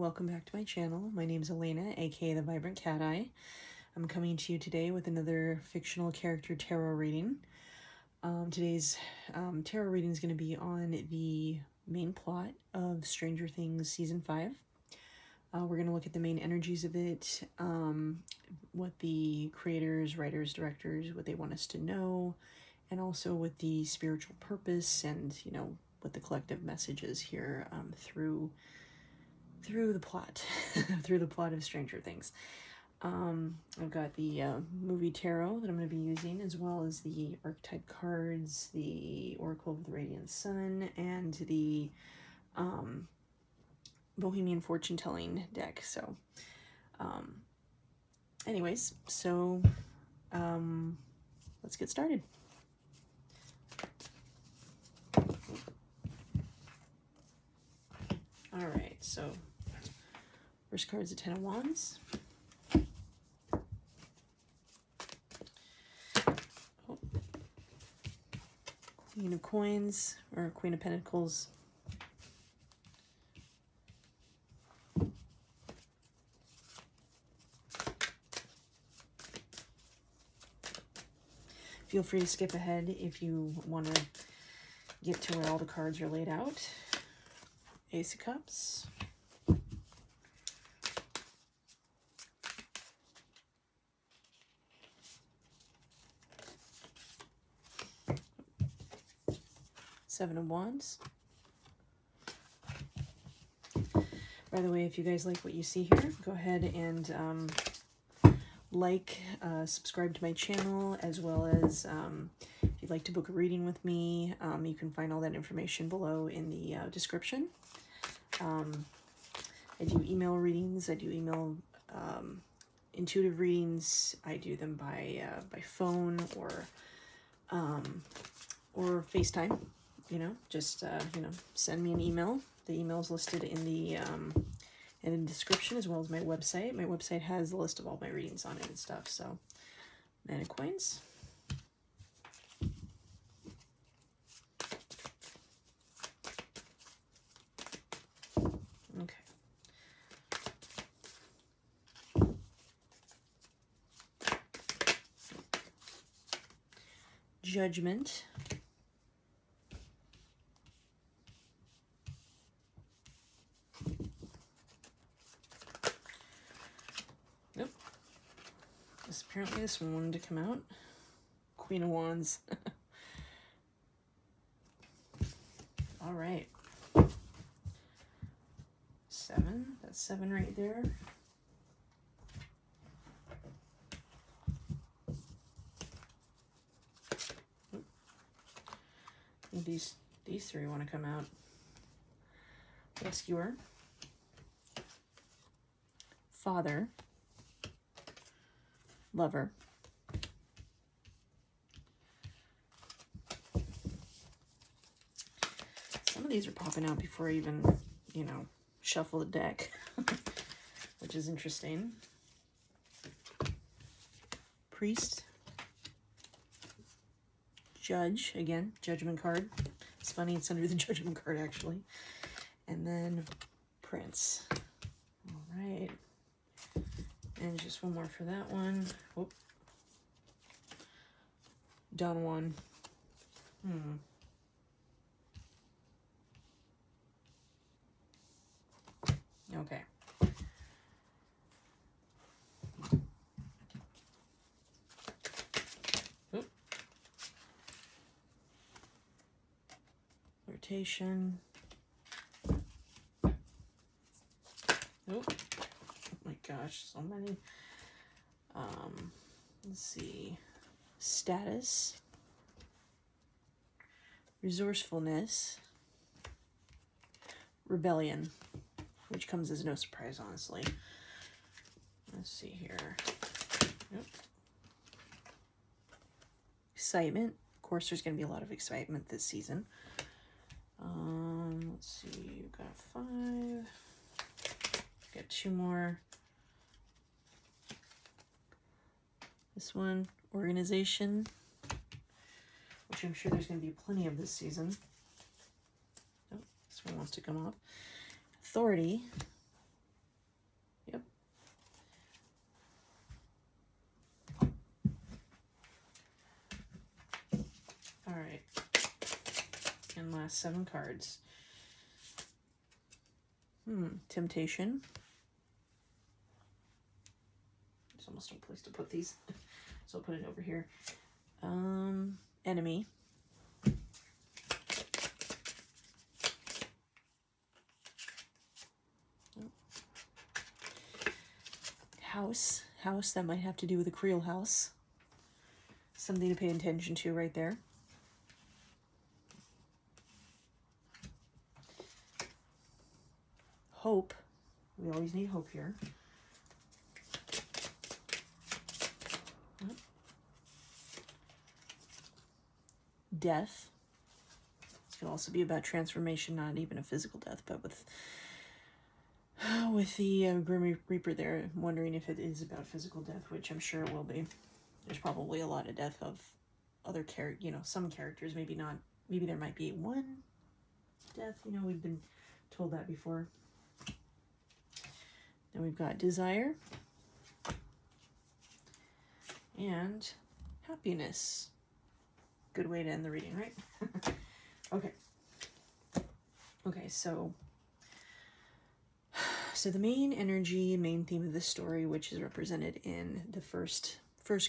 welcome back to my channel. My name is Elena, aka the Vibrant Cat Eye. I'm coming to you today with another fictional character tarot reading. Today's tarot reading is going to be on the main plot of Stranger Things Season 5. We're going to look at the main energies of it, what the creators, writers, directors, what they want us to know, and also what the spiritual purpose and, you know, what the collective message is here through the plot, through the plot of Stranger Things. I've got the movie tarot that I'm going to be using, as well as the archetype cards, the Oracle of the Radiant Sun, and the Bohemian Fortune Telling deck. So, anyways, so let's get started. All right, so first card is the Ten of Wands. Oh. Queen of Coins, or Queen of Pentacles. Feel free to skip ahead if you want to get to where all the cards are laid out. Ace of Cups. Seven of Wands. By the way, if you guys like what you see here, go ahead and subscribe to my channel, as well as if you'd like to book a reading with me, you can find all that information below in the description. I do email readings. I do email intuitive readings. I do them by phone or FaceTime. You know, just send me an email. The email is listed in the description, as well as my website. My website has a list of all my readings on it and stuff. So, Nine of Coins. Okay. Judgment. Nope. Apparently this one wanted to come out. Queen of Wands. All right. 7. That's 7 right there. These three want to come out. Rescuer. Father. Lover. Some of these are popping out before I even, shuffle the deck, which is interesting. Priest. Judge, again, Judgment card. It's funny, it's under the Judgment card, actually. And then Prince. All right. And just one more for that one. Whoop. Don Juan. Okay. Oop. Flirtation. Oop. Oh my gosh, so many. Let's see. Status. Resourcefulness. Rebellion, which comes as no surprise, honestly. Let's see here. Yep. Excitement. Of course, there's going to be a lot of excitement this season. Let's see. You've got 5. Got 2 more. This one, organization, which I'm sure there's going to be plenty of this season. Oh, this one wants to come off. Authority. last 7 cards. Temptation. There's almost no place to put these, so I'll put it over here. Enemy. House. House, that might have to do with a Creole house. Something to pay attention to right there. Hope. We always need hope here. Death. This could also be about transformation, not even a physical death, but with the Grim Reaper there, I'm wondering if it is about physical death, which I'm sure it will be. There's probably a lot of death of other some characters, maybe not. Maybe there might be one death, we've been told that before. Then we've got desire and happiness. Good way to end the reading, right? Okay. Okay, so the main energy, main theme of this story, which is represented in the first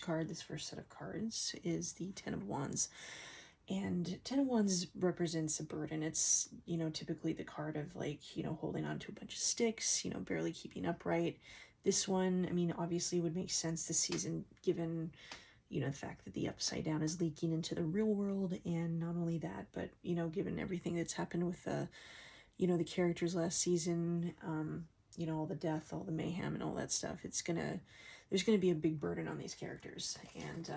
card, this first set of cards, is the Ten of Wands. And Ten of Wands represents a burden. It's, typically the card of holding on to a bunch of sticks, barely keeping upright. This one, I mean, obviously would make sense this season, given, the fact that the Upside Down is leaking into the real world. And not only that, but, given everything that's happened with the characters last season, all the death, all the mayhem and all that stuff, there's gonna be a big burden on these characters. And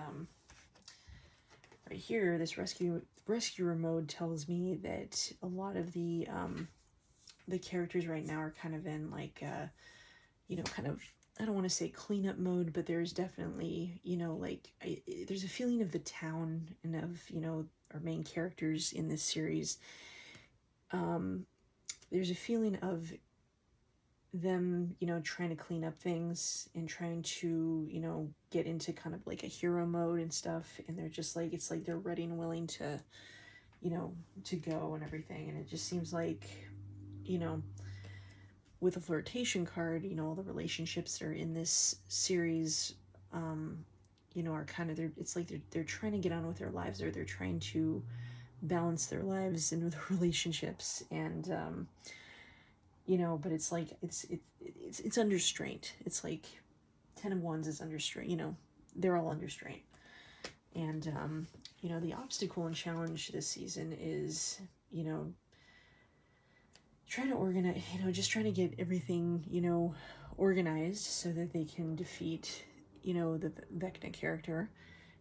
right here, this rescuer mode tells me that a lot of the characters right now are kind of in kind of, I don't want to say cleanup mode, but there's definitely, there's a feeling of the town and of, our main characters in this series. There's a feeling of them, trying to clean up things and trying to, get into kind of like a hero mode and stuff. And they're just it's like they're ready and willing to, to go and everything. And it just seems like, with a flirtation card, all the relationships that are in this series, are kind of, it's like they're trying to get on with their lives, or they're trying to balance their lives and with relationships. And, but it's like, it's under straint. It's like Ten of Wands is under straint, they're all under straint. And, the obstacle and challenge this season is, trying to organize, just trying to get everything, organized so that they can defeat, the Vecna character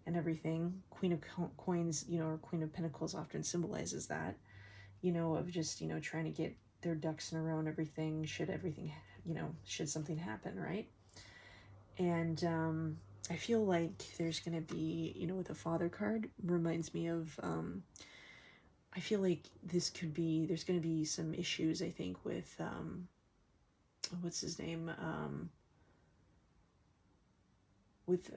and everything. Queen of Coins, or Queen of Pentacles often symbolizes that, of just, trying to get their ducks in a row and everything, should something happen, right? And I feel like there's going to be, with the Father card, reminds me of, I feel like there's going to be some issues, I think, with, what's his name? With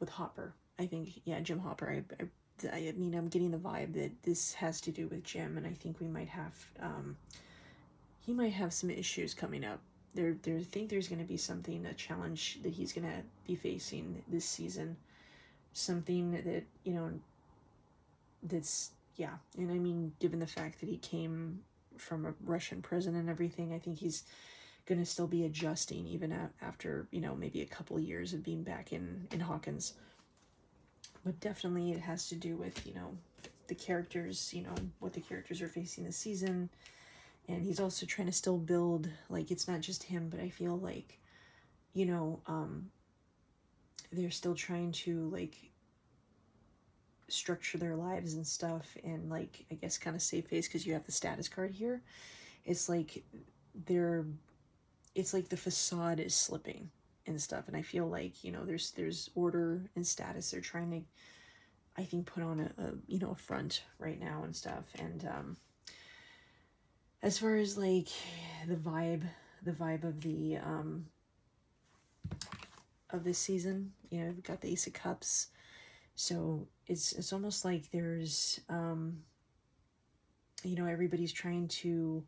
Hopper. I think, yeah, Jim Hopper. I mean, I'm getting the vibe that this has to do with Jim, and I think we might have, he might have some issues coming up. I think there's going to be something, a challenge that he's going to be facing this season. Something that, that's, yeah. And I mean, given the fact that he came from a Russian prison and everything, I think he's going to still be adjusting even after, maybe a couple of years of being back in Hawkins. But definitely it has to do with, the characters, what the characters are facing this season. And he's also trying to still build, it's not just him, but I feel like, they're still trying to, structure their lives and stuff, and, I guess kind of save face, because you have the status card here. It's like it's like the facade is slipping and stuff, and I feel like, there's order and status. They're trying to, I think, put on a front right now and stuff. And, as far as the vibe of this season, we've got the Ace of Cups, so it's almost like there's you know, everybody's trying to,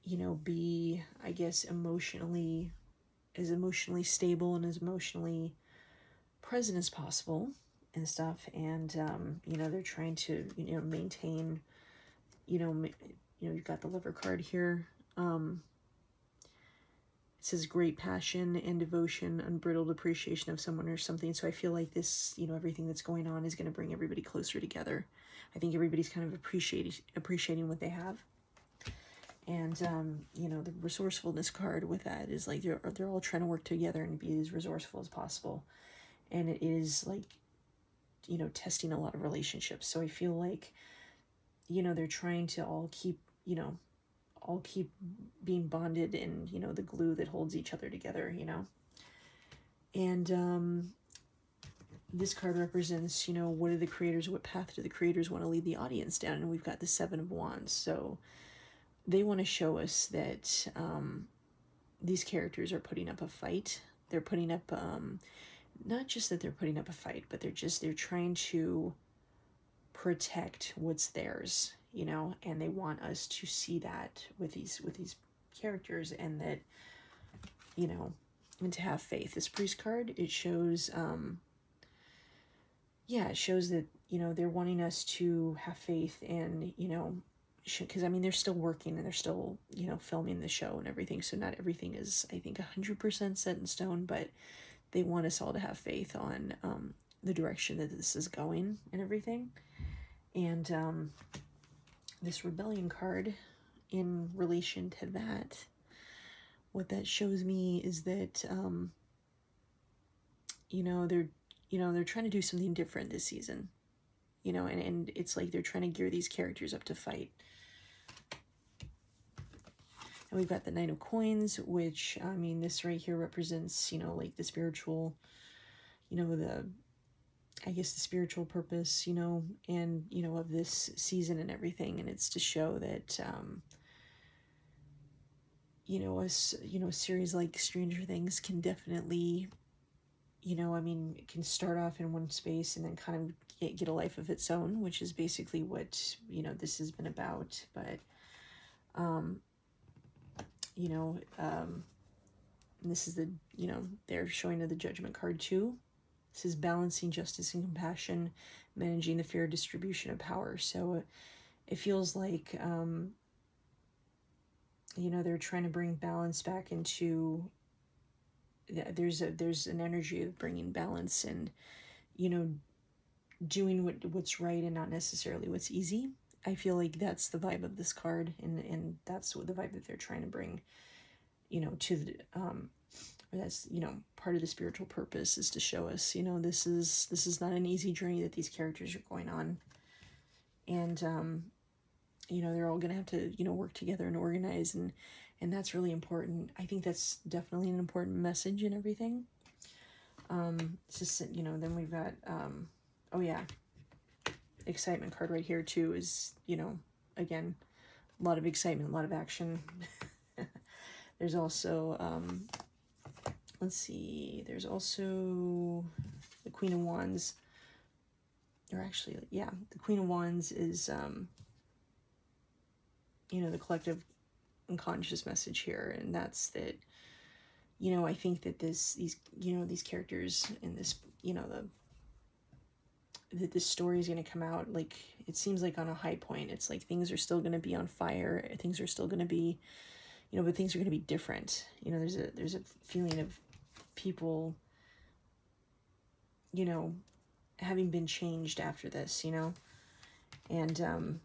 you know, be, I guess, emotionally stable and as emotionally present as possible and stuff. And, you know, they're trying to, you know, maintain, you know, you've got the Lover card here. It says great passion and devotion, unbridled appreciation of someone or something. So I feel like this, you know, everything that's going on is going to bring everybody closer together. I think everybody's kind of appreciating what they have. And, you know, the resourcefulness card with that is like they're all trying to work together and be as resourceful as possible. And it is like, you know, testing a lot of relationships. So I feel like, you know, they're trying to all keep being bonded in, you know, the glue that holds each other together, you know. And this card represents, you know, what path do the creators want to lead the audience down? And we've got the Seven of Wands. So they want to show us that these characters are putting up a fight. They're putting up, not just that they're putting up a fight, but they're trying to protect what's theirs, you know, and they want us to see that with these characters, and that, you know, and to have faith. This Priest card, it shows it shows that, you know, they're wanting us to have faith, and, you know, because I mean, they're still working and they're still, you know, filming the show and everything, so not everything is, I think, 100% set in stone, but they want us all to have faith on the direction that this is going and everything. And this Rebellion card, in relation to that, what that shows me is that you know, they're trying to do something different this season, you know, and it's like they're trying to gear these characters up to fight. And we've got the Knight of Coins, which, I mean, this right here represents, you know, like the spiritual, you know, I guess the spiritual purpose, you know, and, you know, of this season and everything. And it's to show that, you know, a series like Stranger Things can definitely, you know, I mean, it can start off in one space and then kind of get a life of its own, which is basically what, you know, this has been about. But, you know, this is the, you know, they're showing the Judgment card too. This is balancing justice and compassion, managing the fair distribution of power. So it feels like, you know, they're trying to bring balance back into, there's an energy of bringing balance and, you know, doing what's right and not necessarily what's easy. I feel like that's the vibe of this card, and that's what the vibe that they're trying to bring, you know, to the or that's, you know, part of the spiritual purpose is to show us, you know, this is not an easy journey that these characters are going on. And you know, they're all gonna have to, you know, work together and organize, and that's really important. I think that's definitely an important message and everything. It's just, you know, then we've got oh yeah, excitement card right here too is, you know, again, a lot of excitement, a lot of action. There's also let's see, there's also the Queen of Wands, or actually, yeah, the Queen of Wands is you know, the collective unconscious message here, and that's that, you know, I think that these, you know, these characters in this, you know, that this story is going to come out, like, it seems like on a high point. It's like things are still going to be on fire, things are still going to be, you know, but things are going to be different. You know, there's a feeling of people, you know, having been changed after this, you know. And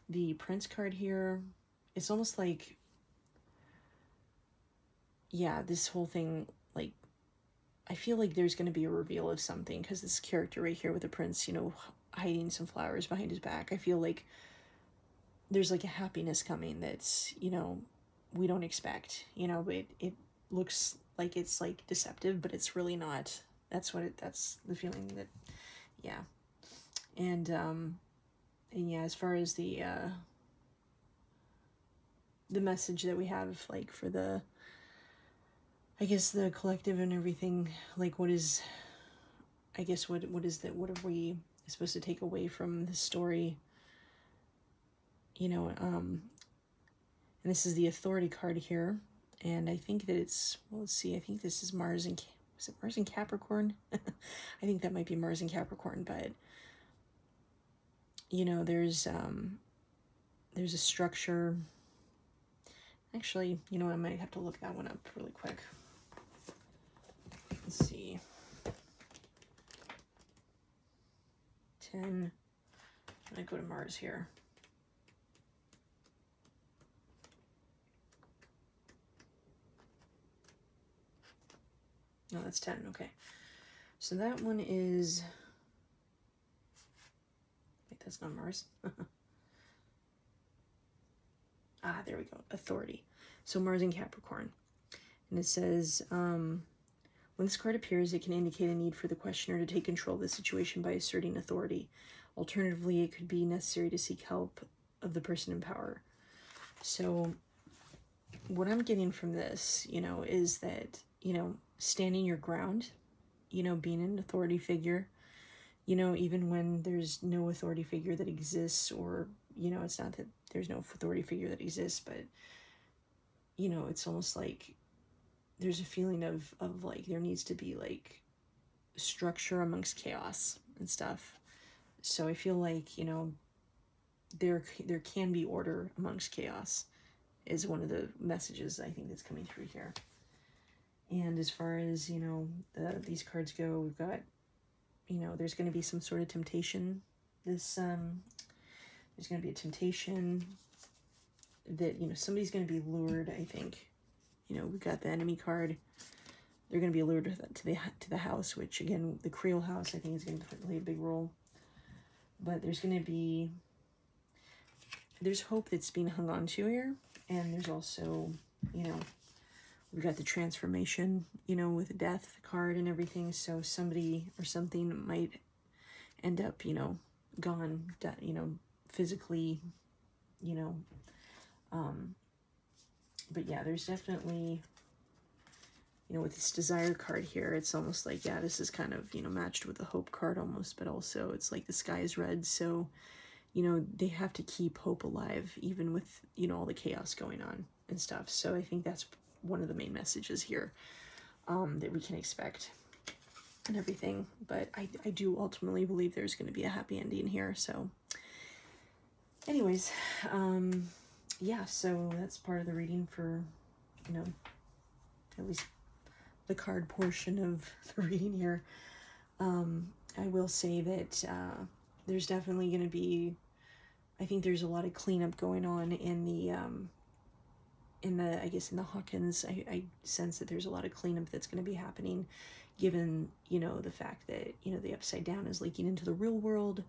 the Prince card here, it's almost like, yeah, this whole thing, like, I feel like there's going to be a reveal of something, because this character right here with the prince, you know, hiding some flowers behind his back, I feel like there's like a happiness coming that's, you know, we don't expect, you know, but it looks like it's like deceptive, but it's really not. That's the feeling that, yeah. And yeah, as far as the message that we have, like, for the, I guess, the collective and everything, like, what is, I guess, what is that, what have we is supposed to take away from the story, you know, and this is the Authority card here, and I think that it's, well, let's see, I think this is Mars and, is it Mars and Capricorn? I think that might be Mars and Capricorn, but, you know, there's a structure. Actually, you know, I might have to look that one up really quick. Let's see. 10. I'm going to go to Mars here. No, that's 10. Okay. So that one is... Wait, that's not Mars. Ah, there we go. Authority. So Mars in Capricorn. And it says, when this card appears, it can indicate a need for the questioner to take control of the situation by asserting authority. Alternatively, it could be necessary to seek help of the person in power. So what I'm getting from this, you know, is that, you know, standing your ground, you know, being an authority figure, you know, even when there's no authority figure that exists, or, you know, it's not that there's no authority figure that exists, but, you know, it's almost like there's a feeling of like there needs to be like structure amongst chaos and stuff. So I feel like, you know, there can be order amongst chaos is one of the messages I think that's coming through here. And as far as, you know, these cards go, we've got, you know, there's going to be some sort of temptation. There's going to be a temptation that, you know, somebody's going to be lured, I think. You know, we've got the Enemy card. They're going to be lured to the house, which, again, the Creole house, I think, is going to play a big role. But there's going to be, there's hope that's being hung on to here. And there's also, you know, we've got the transformation, you know, with the Death card and everything. So somebody or something might end up, you know, gone, you know, physically, you know. But yeah, there's definitely, you know, with this Desire card here, it's almost like, yeah, this is kind of, you know, matched with the Hope card almost, but also it's like the sky is red. So, you know, they have to keep hope alive, even with, you know, all the chaos going on and stuff. So I think that's one of the main messages here, that we can expect and everything. But I do ultimately believe there's going to be a happy ending here. So anyways, yeah, so that's part of the reading for, you know, at least the card portion of the reading here. I will say that there's definitely going to be, I think there's a lot of cleanup going on in the I guess in the Hawkins. I sense that there's a lot of cleanup that's going to be happening, given, you know, the fact that, you know, the Upside Down is leaking into the real world.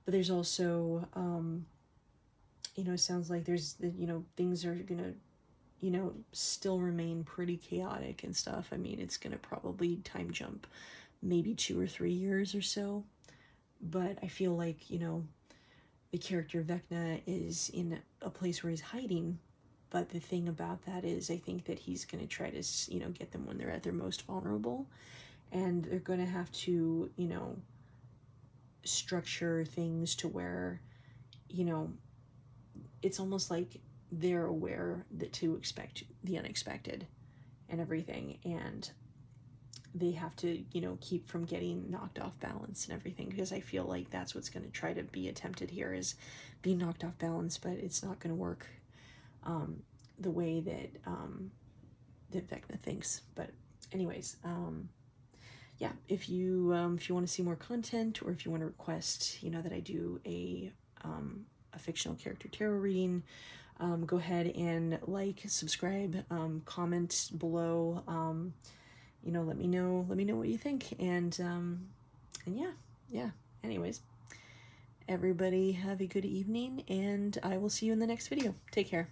But there's also, you know, it sounds like there's, you know, things are going to, you know, still remain pretty chaotic and stuff. I mean, it's going to probably time jump maybe 2 or 3 years or so. But I feel like, you know, the character Vecna is in a place where he's hiding. But the thing about that is, I think that he's going to try to, you know, get them when they're at their most vulnerable. And they're going to have to, you know, structure things to where, you know, it's almost like they're aware that to expect the unexpected and everything. And they have to, you know, keep from getting knocked off balance and everything, because I feel like that's what's going to try to be attempted here, is being knocked off balance, but it's not going to work the way that that Vecna thinks. But anyways, yeah, if you want to see more content, or if you want to request, you know, that I do a fictional character tarot reading, go ahead and like, subscribe, comment below. You know, let me know what you think, and yeah. Anyways, everybody have a good evening, and I will see you in the next video. Take care.